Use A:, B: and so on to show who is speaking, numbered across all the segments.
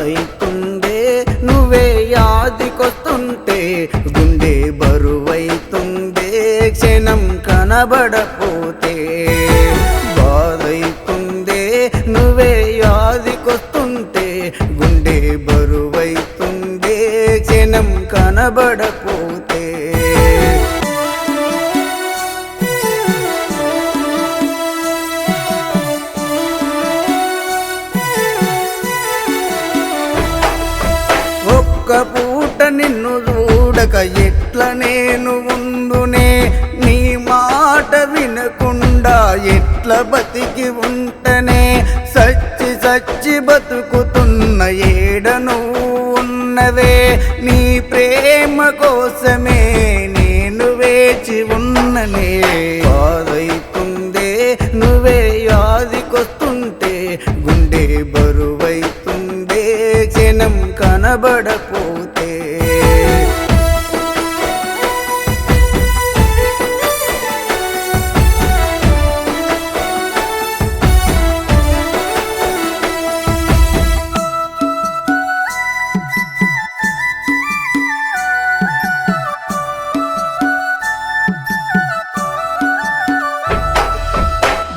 A: బాధైతుందే నువ్వే యాదికొస్తుంటే గుండె బరువైతుందే క్షణం కనబడపోతే బాధైతుందే నువ్వే యాదికొస్తుంటే గుండె బరువైతుందే క్షణం కనబడపోతే ఒక్క పూట నిన్ను చూడక ఎట్ల నేను ఉందునే నీ మాట వినకుండా ఎట్ల బతికి ఉంటనే సచ్చి సచ్చి బతుకుతున్న ఏడ నువ్వు ఉన్నవే నీ ప్రేమ కోసమే నేను వేచి ఉన్ననే బాధైతుందే నువ్వే యాదికొస్తుంటే గుండె బరువైతుందే క్షణం కనబడపోతే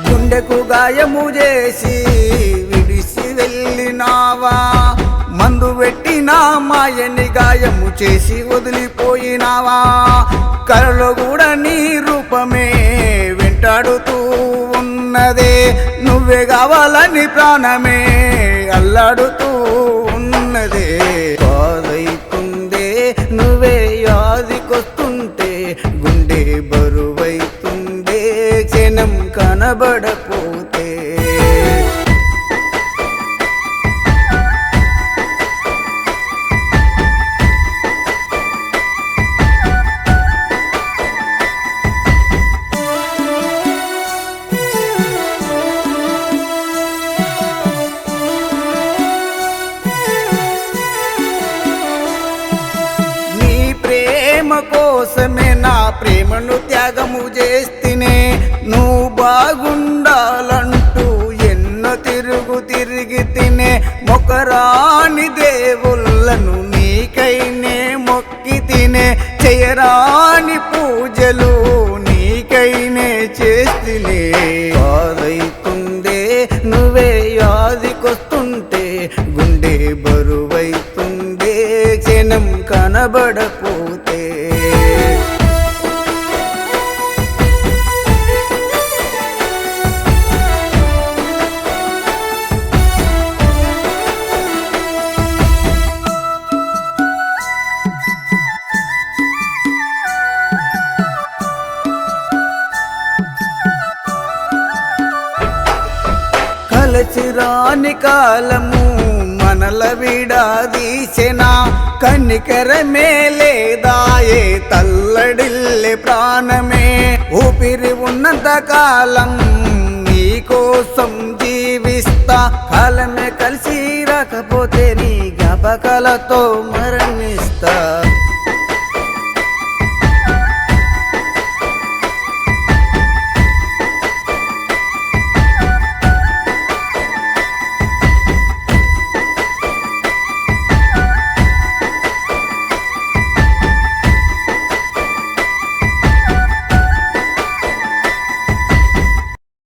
A: గుండెకు గాయము చేసి విడిసి వెళ్ళినావా మందు పెట్టినా మాయని గాయము చేసి వదిలిపోయినావా కలలో కూడా నీ రూపమే వెంటాడుతూ ఉన్నదే నువ్వే కావాలని ప్రాణమే అల్లాడుతూ ఉన్నదే బాధైతుందే నువ్వే యాదికొస్తుంటే గుండె బరువైతుందే క్షణం కనబడపోతే కోసమే నా ప్రేమను త్యాగము చేస్తేనే నువ్వు బాగుండాలంటూ ఎన్నో తిరిగి తినే మొకరాని దేవుళ్ళను నీకైనే మొక్కి తినే చేయరాని పూజలు నీకైనే చేస్తేనే బాధైతుందే నువ్వే యాదికొస్తుంటే గుండె బరువైతుందే క్షణం కనబడపోతే కలచిరాని కాలము మనల విడాదీసెనా కన్నికరమే లేదాయే తల్లడిల్లే ప్రాణమే ఊపిరి ఉన్నంత కాలం నీ కోసం జీవిస్తా కాలమే కలిసి రాకపోతే నీ జ్ఞాపకాలతో మరణిస్తా